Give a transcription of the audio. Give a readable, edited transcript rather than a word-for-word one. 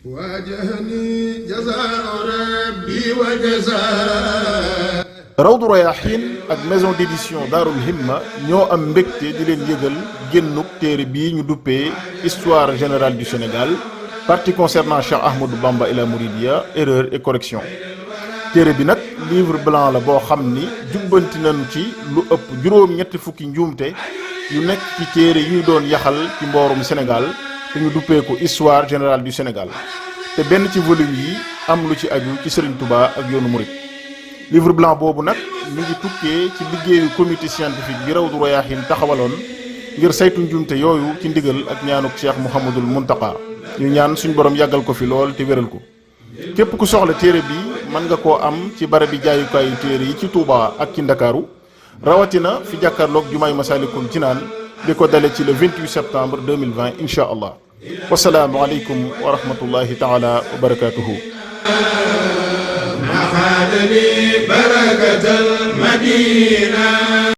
واجهني جزاء ربي وجزاء. Rawdu Rayaahiin ak maison d'édition Daarul Himma ñoo am mbégte di leen yëgal génnuk téere bii ñu duppee histoire générale du Sénégal, partie concernant Cheikh Ahmadou Bamba et la Mouridiya, erreur et correction. téere bi nag livre blanc la boo xam ni jubbanti nañu ci lu ëpp juróom-ñetti fukki njuumte yu nekk ci téere yi ñu doon yaxal ci mboorum Sénégal te ñu duppee ko histoire générale du Sénégal, te benn ci volume yi am lu ci aju ci Serigne Touba ak yoonu Murid. livre blanc boobu nag mi ngi tukkee ci liggéeyu comité scientifique bi Rawdu Rayaahiin taxawaloon ngir saytu njuumte yooyu ci ndigal ak ñaanuk Cheikh Mouhamadul Mountakha. ñu ñaan suñ borom yàggal ko fi lool te wéral ko. képp ku soxla téere bi mën nga koo am ci barabi jaayukaayu téere yi ci Touba ak ci Ndakaaru, rawatina fi jàkkaarloog jumaay Masaalikul Jinaan di ko dale ci le 28 septembre 2020 incha allah. wasalaamu aleykum wa rahmatullahi taala wa barakatuhu. خالني بركة المدينة